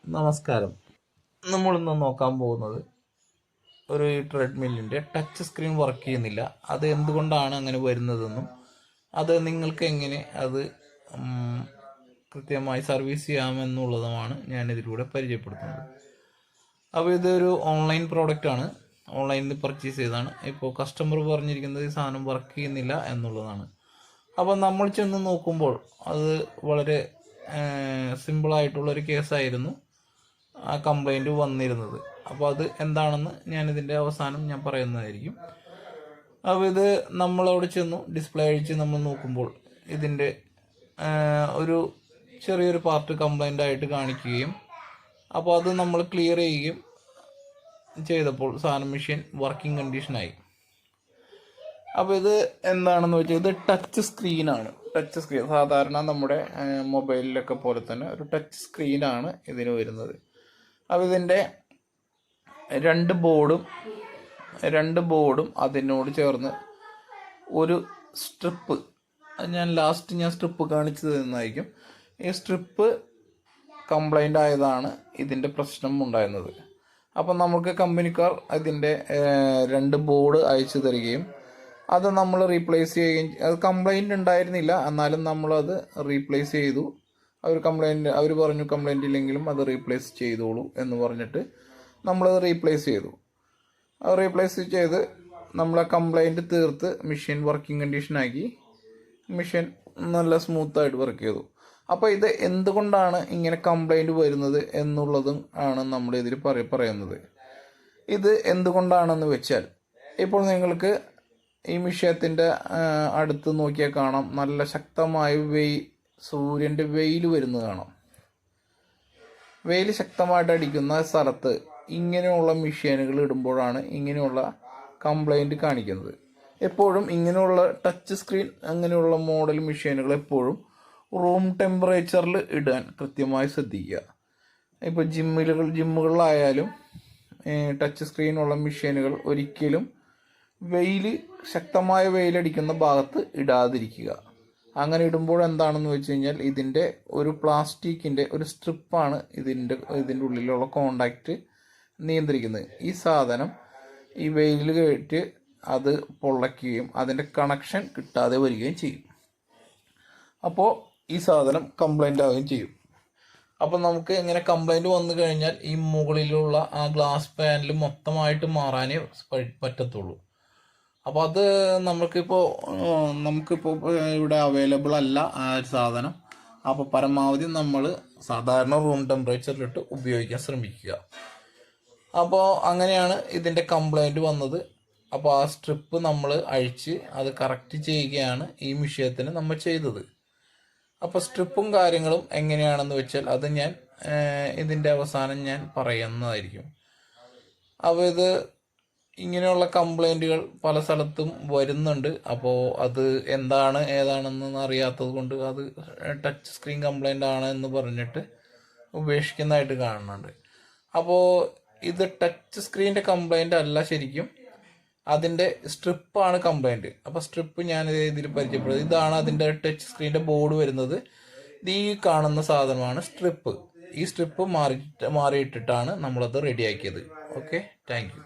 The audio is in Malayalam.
നമസ്കാരം. നമ്മളിന്ന് നോക്കാൻ പോകുന്നത് ഒരു ട്രെഡ്മില്ലിൻ്റെ ടച്ച് സ്ക്രീൻ വർക്ക് ചെയ്യുന്നില്ല. അത് എന്തുകൊണ്ടാണ് അങ്ങനെ വരുന്നതെന്നും അത് നിങ്ങൾക്ക് എങ്ങനെ അത് കൃത്യമായി സർവീസ് ചെയ്യാമെന്നുള്ളതുമാണ് ഞാനിതിലൂടെ പരിചയപ്പെടുത്തുന്നത്. അപ്പോൾ ഇതൊരു ഓൺലൈൻ പ്രോഡക്റ്റാണ്, ഓൺലൈനിൽ പർച്ചേസ് ചെയ്തതാണ്. ഇപ്പോൾ കസ്റ്റമർ പറഞ്ഞിരിക്കുന്നത് ഈ സാധനം വർക്ക് ചെയ്യുന്നില്ല എന്നുള്ളതാണ്. അപ്പോൾ നമ്മൾ ചെന്ന് നോക്കുമ്പോൾ അത് വളരെ സിമ്പിളായിട്ടുള്ളൊരു കേസായിരുന്നു ആ കംപ്ലൈൻറ്റ് വന്നിരുന്നത്. അപ്പോൾ അത് എന്താണെന്ന് ഞാനിതിൻ്റെ അവസാനം ഞാൻ പറയുന്നതായിരിക്കും. അപ്പോൾ ഇത് നമ്മളവിടെ ചെന്നു ഡിസ്പ്ലേ അഴിച്ച് നമ്മൾ നോക്കുമ്പോൾ ഇതിൻ്റെ ഒരു ചെറിയൊരു പാർട്ട് കംപ്ലൈൻ്റ് ആയിട്ട് കാണിക്കുകയും അപ്പോൾ അത് നമ്മൾ ക്ലിയർ ചെയ്യുകയും ചെയ്തപ്പോൾ സാധനം മെഷീൻ വർക്കിംഗ് കണ്ടീഷനായി. അപ്പോൾ ഇത് എന്താണെന്ന് വെച്ചാൽ ഇത് ടച്ച് സ്ക്രീനാണ്. ടച്ച് സ്ക്രീൻ സാധാരണ നമ്മുടെ മൊബൈലിലൊക്കെ പോലെ തന്നെ ഒരു ടച്ച് സ്ക്രീനാണ് ഇതിന് വരുന്നത്. അപ്പോൾ ഇതിൻ്റെ രണ്ട് ബോർഡും അതിനോട് ചേർന്ന് ഒരു സ്ട്രിപ്പ്, ഞാൻ സ്ട്രിപ്പ് കാണിച്ചു തരുന്നതായിരിക്കും. ഈ സ്ട്രിപ്പ് കംപ്ലൈൻ്റ് ആയതാണ് ഇതിൻ്റെ പ്രശ്നം ഉണ്ടായിരുന്നത്. അപ്പം നമുക്ക് കമ്പനിക്കാർ ഇതിൻ്റെ രണ്ട് ബോർഡ് അയച്ചു തരികയും അത് നമ്മൾ റീപ്ലേസ് ചെയ്യുകയും, അത് കംപ്ലൈൻറ്റ് ഉണ്ടായിരുന്നില്ല എന്നാലും നമ്മളത് റീപ്ലേസ് ചെയ്തു. അവർ പറഞ്ഞു കംപ്ലൈൻറ്റ് ഇല്ലെങ്കിലും അത് റീപ്ലേസ് ചെയ്തോളൂ എന്ന് പറഞ്ഞിട്ട് നമ്മളത് റീപ്ലേസ് ചെയ്തു. അത് റീപ്ലേസ് ചെയ്ത് നമ്മളെ കംപ്ലൈൻറ്റ് തീർത്ത് മെഷീൻ വർക്കിംഗ് കണ്ടീഷനാക്കി. മെഷീൻ നല്ല സ്മൂത്തായിട്ട് വർക്ക് ചെയ്തു. അപ്പോൾ ഇത് എന്തുകൊണ്ടാണ് ഇങ്ങനെ കംപ്ലൈൻറ്റ് വരുന്നത് എന്നുള്ളതും ആണ് നമ്മൾ ഇതിൽ പറയുന്നത്. ഇത് എന്തുകൊണ്ടാണെന്ന് വെച്ചാൽ, ഇപ്പോൾ നിങ്ങൾക്ക് ഈ വിഷയത്തിൻ്റെ അടുത്ത് നോക്കിയാൽ കാണാം, നല്ല ശക്തമായ സൂര്യൻ്റെ വെയിൽ വരുന്നത് കാണാം. വെയിൽ ശക്തമായിട്ട് അടിക്കുന്ന സ്ഥലത്ത് ഇങ്ങനെയുള്ള മെഷീനുകൾ ഇടുമ്പോഴാണ് ഇങ്ങനെയുള്ള കംപ്ലൈൻറ്റ് കാണിക്കുന്നത്. എപ്പോഴും ഇങ്ങനെയുള്ള ടച്ച് സ്ക്രീൻ അങ്ങനെയുള്ള മോഡൽ മെഷീനുകൾ എപ്പോഴും റൂം ടെമ്പറേച്ചറിൽ ഇടാൻ കൃത്യമായി ശ്രദ്ധിക്കുക. ഇപ്പോൾ ജിമ്മുകളിലായാലും ടച്ച് സ്ക്രീനുള്ള മെഷീനുകൾ ഒരിക്കലും ശക്തമായ വെയിലടിക്കുന്ന ഭാഗത്ത് ഇടാതിരിക്കുക. അങ്ങനെ ഇടുമ്പോൾ എന്താണെന്ന് വെച്ച് കഴിഞ്ഞാൽ ഇതിൻ്റെ ഒരു പ്ലാസ്റ്റിക്കിൻ്റെ ഒരു സ്ട്രിപ്പാണ് ഇതിൻ്റെ ഉള്ളിലുള്ള കോണ്ടാക്റ്റ് നിയന്ത്രിക്കുന്നത്. ഈ സാധനം ഈ വെയിൽ കയറ്റി അത് പൊള്ളയ്ക്കുകയും അതിൻ്റെ കണക്ഷൻ കിട്ടാതെ വരികയും ചെയ്യും. അപ്പോൾ ഈ സാധനം കംപ്ലൈൻ്റ് ആവുകയും ചെയ്യും. അപ്പോൾ നമുക്ക് ഇങ്ങനെ കംപ്ലൈൻറ്റ് വന്നു കഴിഞ്ഞാൽ ഈ മുകളിലുള്ള ആ ഗ്ലാസ് പാനൽ മൊത്തമായിട്ട് മാറാനേ പറ്റത്തുള്ളൂ. അപ്പോൾ അത് നമുക്കിപ്പോൾ ഇവിടെ അവൈലബിൾ അല്ല ആ ഒരു സാധനം. അപ്പോൾ പരമാവധി നമ്മൾ സാധാരണ റൂം ടെമ്പറേച്ചറിലിട്ട് ഉപയോഗിക്കാൻ ശ്രമിക്കുക. അപ്പോൾ അങ്ങനെയാണ് ഇതിൻ്റെ കംപ്ലൈൻറ്റ് വന്നത്. അപ്പോൾ ആ സ്ട്രിപ്പ് നമ്മൾ അഴിച്ച് അത് കറക്റ്റ് ചെയ്യുകയാണ് ഈ വിഷയത്തിന് നമ്മൾ ചെയ്തത്. അപ്പോൾ സ്ട്രിപ്പും കാര്യങ്ങളും എങ്ങനെയാണെന്ന് വെച്ചാൽ അത് ഞാൻ ഇതിൻ്റെ അവസാനം ഞാൻ പറയുന്നതായിരിക്കും. അപ്പോൾ ഇത് ഇങ്ങനെയുള്ള കംപ്ലൈൻറ്റുകൾ പല സ്ഥലത്തും വരുന്നുണ്ട്. അപ്പോൾ അത് ഏതാണെന്ന് അറിയാത്തത് കൊണ്ട് അത് ടച്ച് സ്ക്രീൻ കംപ്ലൈൻ്റ് ആണ് എന്ന് പറഞ്ഞിട്ട് ഉപേക്ഷിക്കുന്നതായിട്ട് കാണുന്നുണ്ട്. അപ്പോൾ ഇത് ടച്ച് സ്ക്രീനിൻ്റെ കംപ്ലൈൻ്റ് അല്ല, ശരിക്കും അതിൻ്റെ സ്ട്രിപ്പാണ് കംപ്ലൈൻറ്റ്. അപ്പോൾ സ്ട്രിപ്പ് ഞാൻ ഇതിൽ പരിചയപ്പെടുന്നത്. ഇതാണ് അതിൻ്റെ ടച്ച് സ്ക്രീനിൻ്റെ ബോർഡ് വരുന്നത്. ഇത് ഈ കാണുന്ന സാധനമാണ് സ്ട്രിപ്പ്. ഈ സ്ട്രിപ്പ് മാറിയിട്ടിട്ടാണ് നമ്മളത് റെഡിയാക്കിയത്. Okay, thank you.